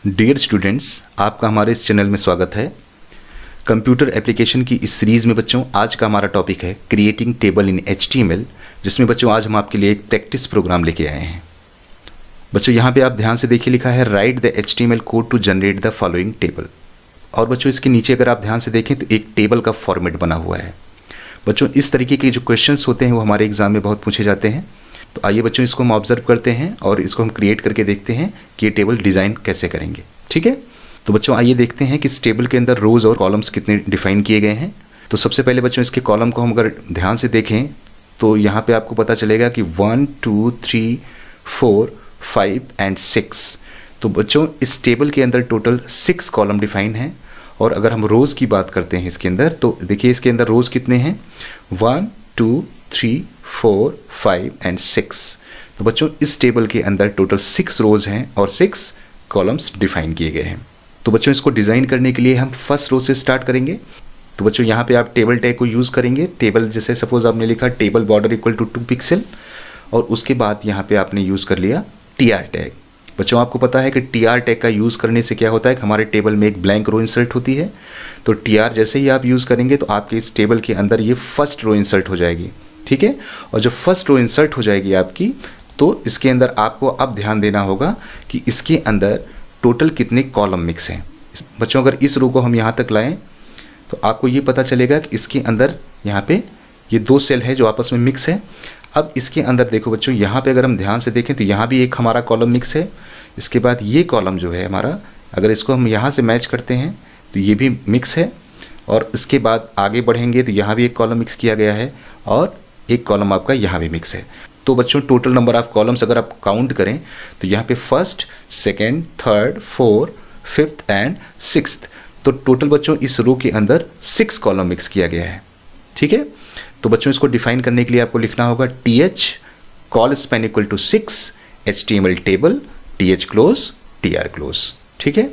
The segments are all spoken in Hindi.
डियर स्टूडेंट्स, आपका हमारे इस चैनल में स्वागत है। कंप्यूटर एप्लीकेशन की इस सीरीज़ में बच्चों आज का हमारा टॉपिक है क्रिएटिंग टेबल इन HTML, जिसमें बच्चों आज हम आपके लिए एक प्रैक्टिस प्रोग्राम लेके आए हैं। बच्चों यहाँ पे आप ध्यान से देखिए, लिखा है write the HTML code to generate the following table. और बच्चों इसके नीचे अगर आप ध्यान से देखें तो एक टेबल का फॉर्मेट बना हुआ है। बच्चों इस तरीके के जो क्वेश्चंस होते हैं वो हमारे एग्जाम में बहुत पूछे जाते हैं। तो आइए बच्चों इसको हम ऑब्जर्व करते हैं और इसको हम क्रिएट करके देखते हैं कि ये टेबल डिज़ाइन कैसे करेंगे। ठीक है, तो बच्चों आइए देखते हैं कि इस टेबल के अंदर रोज़ और कॉलम्स कितने डिफाइन किए गए हैं। तो सबसे पहले बच्चों इसके कॉलम को हम अगर ध्यान से देखें तो यहाँ पे आपको पता चलेगा कि 1, 2, 3, 4, 5 एंड 6। तो बच्चों इस टेबल के अंदर टोटल 6 कॉलम डिफाइन हैं। और अगर हम रोज़ की बात करते हैं इसके अंदर, तो देखिए इसके अंदर रोज़ कितने हैं, 1, 2, 3, 4, 5 एंड 6। तो बच्चों इस टेबल के अंदर टोटल 6 रोज़ हैं और 6 कॉलम्स डिफाइन किए गए हैं। तो बच्चों इसको डिज़ाइन करने के लिए हम फर्स्ट रो से स्टार्ट करेंगे। तो बच्चों यहाँ पे आप टेबल टैग को यूज़ करेंगे। टेबल जैसे सपोज आपने लिखा table border equal to 2 pixel, और उसके बाद यहाँ पे आपने यूज़ कर लिया TR टैग। बच्चों आपको पता है कि TR टैग का यूज़ करने से क्या होता है कि हमारे टेबल में एक ब्लैंक रो इंसर्ट होती है। तो TR जैसे ही आप यूज़ करेंगे तो आपके इस टेबल के अंदर ये फर्स्ट रो इंसर्ट हो जाएगी। ठीक है, और जब फर्स्ट रो इंसर्ट हो जाएगी आपकी, तो इसके अंदर आपको अब ध्यान देना होगा कि इसके अंदर टोटल कितने कॉलम मिक्स हैं। बच्चों अगर इस रो को हम यहाँ तक लाएं तो आपको ये पता चलेगा कि इसके अंदर यहाँ पे ये 2 सेल है जो आपस में मिक्स है। अब इसके अंदर देखो बच्चों, यहाँ पे अगर हम ध्यान से देखें तो यहाँ भी एक हमारा कॉलम मिक्स है। इसके बाद ये कॉलम जो है हमारा, अगर इसको हम यहाँ से मैच करते हैं तो ये भी मिक्स है। और इसके बाद आगे बढ़ेंगे तो यहाँ भी एक कॉलम मिक्स किया गया है और एक कॉलम आपका यहाँ भी मिक्स है। तो बच्चों टोटल नंबर ऑफ कॉलम्स अगर आप काउंट करें तो यहाँ पे first, second, third, fourth, fifth and sixth. तो टोटल बच्चों इस रो के अंदर 6 कॉलम मिक्स किया गया है। ठीक है, तो बच्चों इसको डिफाइन करने के लिए आपको लिखना होगा TH col span equal to 6 HTML table TH close TR close. ठीक है,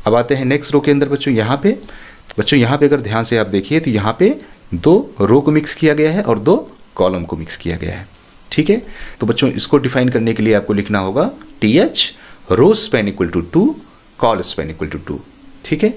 अब आते हैं नेक्स्ट रो के अंदर बच्चों यहाँ पे। बच्चों यहाँ पे अगर ध्यान से आप देखिए तो यहाँ पे 2 रो को मिक्स किया गया है और 2 कॉलम को मिक्स किया गया है। ठीक है, तो बच्चों इसको डिफाइन करने के लिए आपको लिखना होगा TH row span equal to 2 col span equal to 2। ठीक है,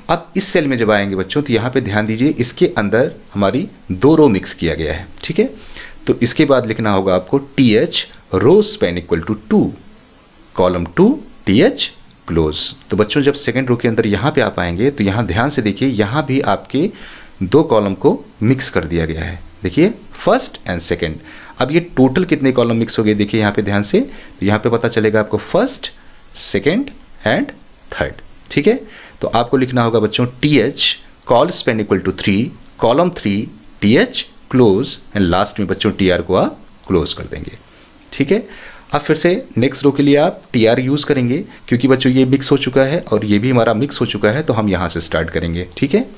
अब इस सेल में जब आएंगे बच्चों तो यहाँ पे ध्यान दीजिए, इसके अंदर हमारी 2 रो मिक्स किया गया है। ठीक है, तो इसके बाद लिखना होगा आपको TH row span equal to 2 column 2 TH close. तो बच्चों जब सेकेंड रो के अंदर यहाँ पे आप आएंगे तो यहाँ ध्यान से देखिए, यहाँ भी आपके 2 कॉलम को मिक्स कर दिया गया है। देखिए फर्स्ट एंड सेकेंड। अब ये टोटल कितने कॉलम मिक्स हो गए देखिए यहाँ पे ध्यान से, तो यहाँ पे पता चलेगा आपको फर्स्ट, सेकेंड एंड थर्ड। ठीक है, तो आपको लिखना होगा बच्चों TH col span equal to 3 column 3 TH close and last में बच्चों TR को आप क्लोज कर देंगे। ठीक है, अब फिर से नेक्स्ट रो के लिए आप TR यूज़ करेंगे क्योंकि बच्चों ये मिक्स हो चुका है और ये भी हमारा मिक्स हो चुका है, तो हम यहाँ से स्टार्ट करेंगे। ठीक है,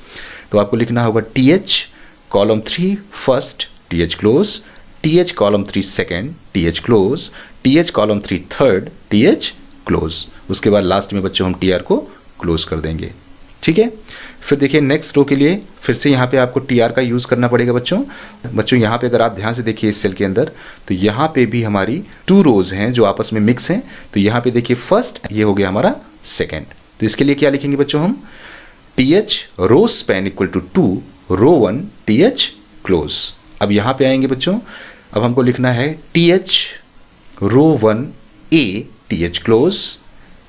तो आपको लिखना होगा TH column 3 first TH close, TH column 3 second TH close, TH column 3 third TH close. उसके बाद लास्ट में बच्चों हम TR को क्लोज कर देंगे। ठीक है, फिर देखिए नेक्स्ट रो के लिए फिर से यहाँ पे आपको TR का यूज़ करना पड़ेगा बच्चों यहाँ पे अगर आप ध्यान से देखिए इस सेल के अंदर, तो यहाँ पे भी हमारी 2 रोज हैं जो आपस में मिक्स हैं। तो यहाँ पे देखिए फर्स्ट, ये हो गया हमारा सेकेंड। तो इसके लिए क्या लिखेंगे बच्चों हम, TH row span equal to 2 row 1 TH close. अब यहाँ पे आएंगे बच्चों, अब हमको लिखना है TH row 1 A TH close.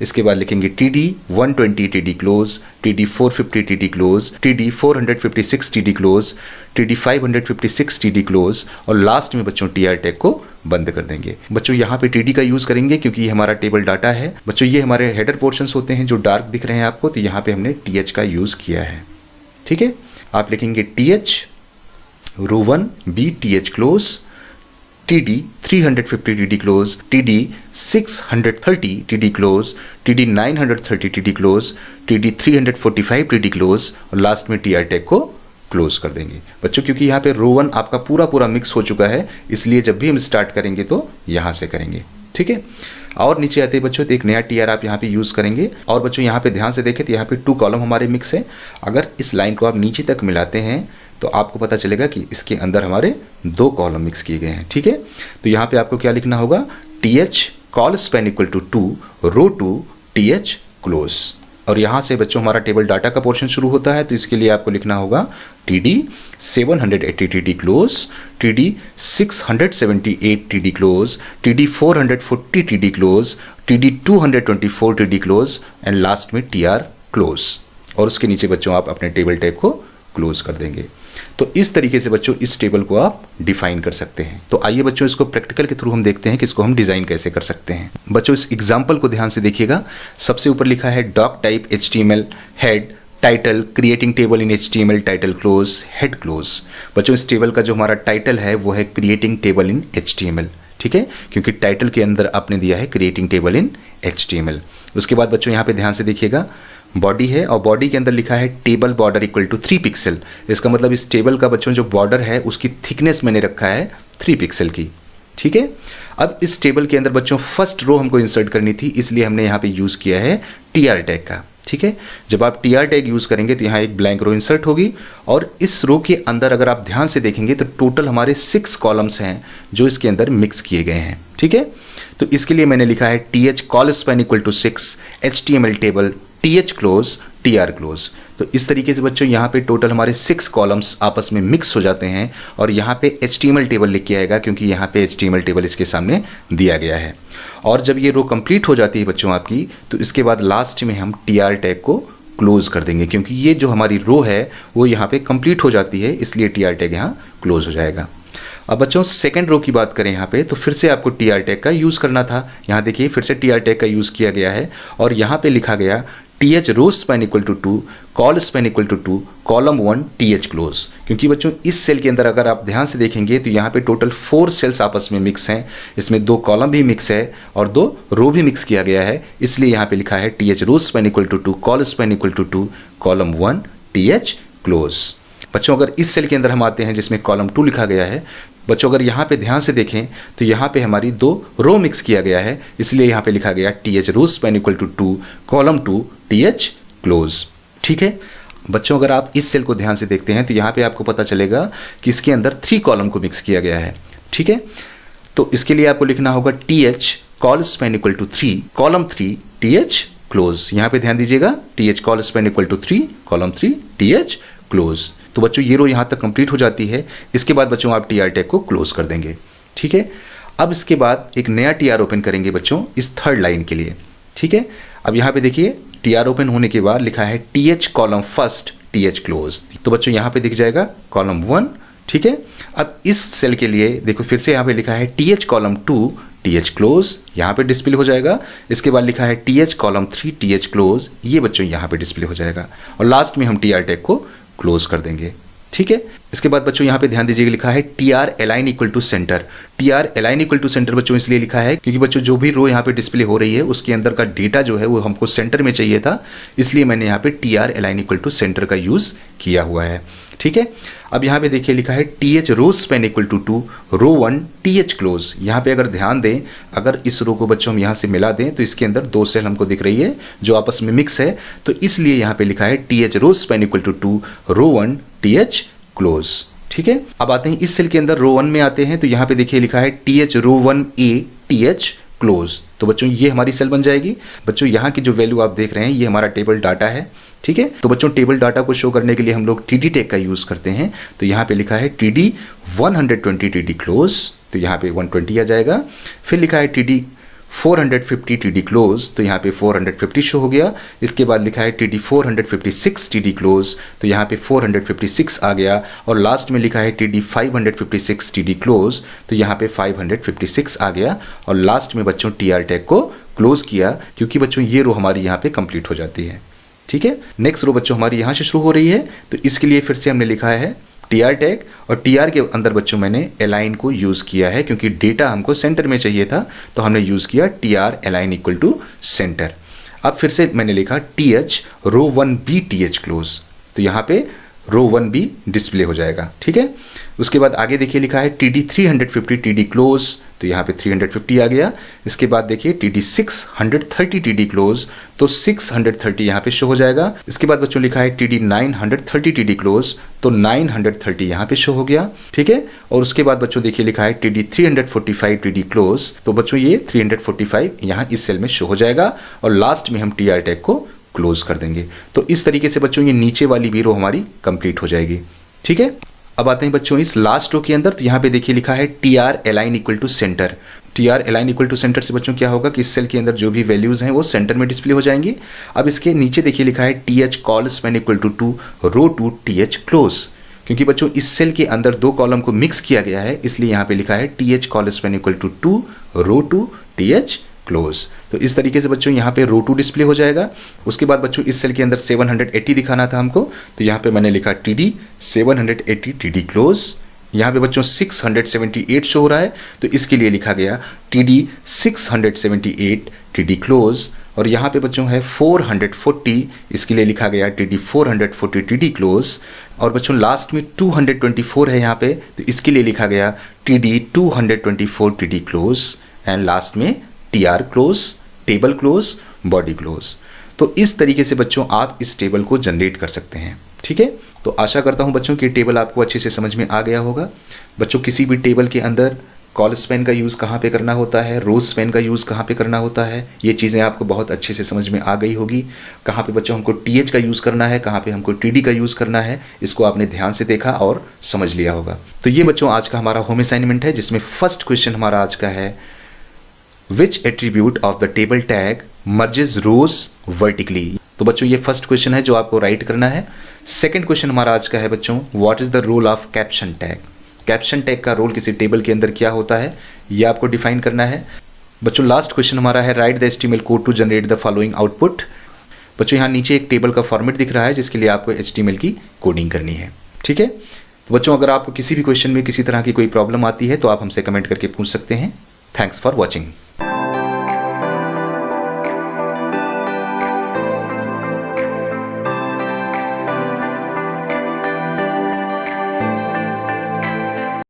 इसके बाद लिखेंगे TD 120 TD close, TD 450 TD close, TD 456 TD close, TD 556 TD close, और लास्ट में बच्चों TR टैग को बंद कर देंगे। बच्चों यहाँ पे TD का यूज़ करेंगे क्योंकि ये हमारा टेबल डाटा है। बच्चों ये हमारे हेडर पोर्शंस होते हैं जो डार्क दिख रहे हैं आपको, तो यहाँ पे हमने TH का यूज़ किया है। ठीक है, आप लिखेंगे TH row 1 B TH close, TD 350 TD close, TD 630 TD close, TD 930 TD close, TD 345 TD close, और लास्ट में TR टैग को क्लोज कर देंगे। बच्चों क्योंकि यहाँ पे रो 1 आपका पूरा मिक्स हो चुका है, इसलिए जब भी हम स्टार्ट करेंगे तो यहाँ से करेंगे। ठीक है, और नीचे आते हैं बच्चों तो एक नया TR आप यहाँ पे यूज़ करेंगे। और बच्चों यहाँ पे ध्यान से देखें तो यहाँ पे 2 कॉलम हमारे मिक्स है। अगर इस लाइन को आप नीचे तक मिलाते हैं तो आपको पता चलेगा कि इसके अंदर हमारे 2 कॉलम मिक्स किए गए हैं। ठीक है, तो यहाँ पे आपको क्या लिखना होगा, TH col span equal to 2 row 2 TH close. और यहाँ से बच्चों हमारा टेबल डाटा का पोर्शन शुरू होता है, तो इसके लिए आपको लिखना होगा TD 780 TD close, TD 678 TD close, TD 440 TD close, TD 224 TD close and last में TR क्लोज। और उसके नीचे बच्चों आप अपने टेबल टाइप को क्लोज कर देंगे। तो इस तरीके से बच्चों इस टेबल को आप डिफाइन कर सकते हैं। तो आइए बच्चों इसको प्रैक्टिकल के थ्रू हम देखते हैं कि इसको हम डिज़ाइन कैसे कर सकते हैं। बच्चों इस एग्जांपल को ध्यान से देखिएगा। सबसे ऊपर लिखा है doc type HTML head title creating table in HTML title close head close. बच्चों इस टेबल का जो हमारा टाइटल है वो है क्रिएटिंग टेबल इन HTML, ठीक है, क्योंकि टाइटल के अंदर आपने दिया है क्रिएटिंग टेबल इन HTML। उसके बाद बच्चों यहाँ पे ध्यान से देखिएगा, बॉडी है और बॉडी के अंदर लिखा है table border equal to 3 pixel. इसका मतलब इस टेबल का बच्चों जो बॉर्डर है उसकी थिकनेस मैंने रखा है 3 पिक्सल की, ठीक है। अब इस टेबल के अंदर बच्चों फर्स्ट रो हमको इंसर्ट करनी थी, इसलिए हमने यहाँ पे यूज़ किया है TR टैग का, ठीक है। जब आप TR टैग यूज़ करेंगे तो यहाँ एक ब्लैंक रो इंसर्ट होगी और इस रो के अंदर अगर आप ध्यान से देखेंगे तो टोटल हमारे 6 कॉलम्स हैं जो इसके अंदर मिक्स किए गए हैं, ठीक है। तो इसके लिए मैंने लिखा है TH col span equal to 6 HTML table TH close TR close. तो इस तरीके से बच्चों यहाँ पे टोटल हमारे 6 कॉलम्स आपस में मिक्स हो जाते हैं और यहाँ पे HTML टेबल लिख के आएगा क्योंकि यहाँ पे HTML टेबल इसके सामने दिया गया है। और जब ये रो कंप्लीट हो जाती है बच्चों आपकी, तो इसके बाद लास्ट में हम TR टैग को क्लोज कर देंगे क्योंकि ये जो हमारी रो है वो यहाँ पे कंप्लीट हो जाती है, इसलिए TR टैग यहाँ क्लोज हो जाएगा। अब बच्चों सेकंड रो की बात करें यहाँ पे, तो फिर से आपको TR टैग का यूज़ करना था। यहाँ देखिए फिर से TR टैग का यूज़ किया गया है और यहाँ पे लिखा गया TH row span equal to 2 col span equal to 2 column 1 TH close. क्योंकि बच्चों इस सेल के अंदर अगर आप ध्यान से देखेंगे तो यहाँ पे टोटल 4 सेल्स आपस में मिक्स हैं, इसमें 2 कॉलम भी मिक्स है और 2 रो भी मिक्स किया गया है, इसलिए यहाँ पे लिखा है TH row span equal to 2 col span equal to 2 column 1 TH close. बच्चों अगर इस सेल के अंदर हम आते हैं जिसमें कॉलम 2 लिखा गया है, बच्चों अगर यहाँ पे ध्यान से देखें तो यहाँ पे हमारी 2 रो मिक्स किया गया है, इसलिए यहाँ पे लिखा गया TH row span equal to 2 column 2 TH close, ठीक है। बच्चों अगर आप इस सेल को ध्यान से देखते हैं तो यहाँ पे आपको पता चलेगा कि इसके अंदर 3 कॉलम को मिक्स किया गया है, ठीक है। तो इसके लिए आपको लिखना होगा TH col span equal to 3 column 3 TH close. यहाँ पे ध्यान दीजिएगा TH col span equal to 3 column 3 TH close. तो बच्चों ये रो यहाँ तक कंप्लीट हो जाती है। इसके बाद बच्चों आप TR टैग को क्लोज कर देंगे, ठीक है। अब इसके बाद एक नया TR ओपन करेंगे बच्चों इस थर्ड लाइन के लिए, ठीक है। अब यहाँ पे देखिए TR ओपन होने के बाद लिखा है TH column first TH close. तो बच्चों यहाँ पे दिख जाएगा कॉलम 1, ठीक है। अब इस सेल के लिए देखो फिर से यहाँ पे लिखा है TH कॉलम 2 TH क्लोज, यहाँ पे डिस्प्ले हो जाएगा। इसके बाद लिखा है TH कॉलम 3 TH क्लोज, ये बच्चों यहाँ पे डिस्प्ले हो जाएगा और लास्ट में हम TR टैग को क्लोज कर देंगे, ठीक है। इसके बाद बच्चों यहाँ पे ध्यान दीजिएगा लिखा है TR align equal to centre. TR align equal to centre बच्चों इसलिए लिखा है क्योंकि बच्चों जो भी रो यहाँ पे डिस्प्ले हो रही है उसके अंदर का डेटा जो है वो हमको सेंटर में चाहिए था, इसलिए मैंने यहाँ पे TR align equal to centre का यूज़ किया हुआ है, ठीक है। अब यहाँ पे देखिए लिखा है TH row span equal to 2 row 1 TH close. यहाँ पे अगर ध्यान दें, अगर इस रो को बच्चों हम यहाँ से मिला दें तो इसके अंदर 2 सेल हमको दिख रही है जो आपस में मिक्स है, तो इसलिए यहाँ पे लिखा है TH row span equal to 2 row 1 TH close, ठीक है। अब आते हैं इस सेल के अंदर रो 1 में आते हैं, तो यहाँ पे देखिए लिखा है TH रो 1A TH क्लोज। तो बच्चों ये हमारी सेल बन जाएगी। बच्चों यहाँ की जो वैल्यू आप देख रहे हैं ये हमारा टेबल डाटा है, ठीक है। तो बच्चों टेबल डाटा को शो करने के लिए हम लोग TD टैग का यूज़ करते हैं। तो यहाँ पे लिखा है TD 120 TD क्लोज, तो यहाँ पे 120 आ जाएगा। फिर लिखा है TD 450 TD क्लोज, तो यहाँ पे 450 शो हो गया। इसके बाद लिखा है TD 456 TD क्लोज, तो यहाँ पे 456 आ गया। और लास्ट में लिखा है TD 556 TD क्लोज, तो यहाँ पे 556 आ गया। और लास्ट में बच्चों TR टैग को क्लोज किया क्योंकि बच्चों ये रो हमारी यहाँ पे कंप्लीट हो जाती है, ठीक है। नेक्स्ट रो बच्चों हमारी यहाँ से शुरू हो रही है, तो इसके लिए फिर से हमने लिखा है TR टैग और TR के अंदर बच्चों मैंने अलाइन को यूज़ किया है क्योंकि डेटा हमको सेंटर में चाहिए था, तो हमने यूज़ किया TR align equal to centre. अब फिर से मैंने लिखा TH रो 1B TH क्लोज, तो यहाँ पे रो 1 भी डिस्प्ले हो जाएगा। ठीक है, उसके बाद आगे देखिए लिखा है TD 350 TD क्लोज, तो यहाँ पे 350 आ गया। इसके बाद देखिए TD 630 TD क्लोज, तो 630 यहाँ पे शो हो जाएगा। इसके बाद बच्चों लिखा है TD 930 TD क्लोज, तो 930 यहाँ पे शो हो गया। ठीक है, और उसके बाद बच्चों देखिए लिखा है TD 345 TD क्लोज, तो बच्चों ये 345 यहाँ इस सेल में शो हो जाएगा और लास्ट में हम TR टैग को क्लोज कर देंगे। तो इस तरीके से बच्चों ये नीचे वाली भी रो हमारी कंप्लीट हो जाएगी। ठीक है, अब आते हैं बच्चों इस लास्ट रो के अंदर, तो यहाँ पे देखिए लिखा है TR align equal to centre. TR align equal to centre से बच्चों क्या होगा कि इस सेल के अंदर जो भी वैल्यूज हैं वो सेंटर में डिस्प्ले हो जाएंगी। अब इसके नीचे देखिए लिखा है TH col span equal to row two TH close, क्योंकि बच्चों इस सेल के अंदर दो कॉलम को मिक्स किया गया है, इसलिए यहाँ पे लिखा है TH col span equal to row two TH close. तो इस तरीके से बच्चों यहाँ पे रो 2 डिस्प्ले हो जाएगा। उसके बाद बच्चों इस सेल के अंदर 780 दिखाना था हमको, तो यहाँ पे मैंने लिखा TD 780 TD क्लोज। यहाँ पे बच्चों 678 शो हो रहा है, तो इसके लिए लिखा गया TD 678 TD क्लोज। और यहाँ पे बच्चों है 440, इसके लिए लिखा गया TD 440 TD क्लोज। और बच्चों लास्ट में 224 है यहाँ पे, तो इसके लिए लिखा गया TD 224 TD close. And last में TR close, table close, body close. तो इस तरीके से बच्चों आप इस टेबल को जनरेट कर सकते हैं। ठीक है, तो आशा करता हूं बच्चों कि टेबल आपको अच्छे से समझ में आ गया होगा। बच्चों किसी भी टेबल के अंदर कॉल स्पैन का यूज़ कहाँ पे करना होता है, रोज स्पैन का यूज़ कहाँ पे करना होता है, ये चीज़ें आपको बहुत अच्छे से समझ में आ गई होगी। कहाँ पे बच्चों हमको TH का यूज़ करना है, कहाँ पे हमको TD का यूज़ करना है, इसको आपने ध्यान से देखा और समझ लिया होगा। तो ये बच्चों आज का हमारा होम असाइनमेंट है, जिसमें फर्स्ट क्वेश्चन हमारा आज का है Which attribute of the table tag merges rows vertically? तो बच्चों ये फर्स्ट क्वेश्चन है जो आपको राइट करना है। सेकंड क्वेश्चन हमारा आज का है बच्चों, what is the role of caption tag? Caption tag का रोल किसी टेबल के अंदर क्या होता है, ये आपको डिफाइन करना है। बच्चों लास्ट क्वेश्चन हमारा है, write the HTML code to generate the following output. बच्चों यहाँ नीचे एक टेबल का फॉर्मेट दिख रहा है, जिसके लिए आपको HTML की कोडिंग करनी है। ठीक है, तो बच्चों अगर आपको किसी भी क्वेश्चन में किसी तरह की कोई प्रॉब्लम आती है तो आप हमसे कमेंट करके पूछ सकते हैं। Thanks for watching.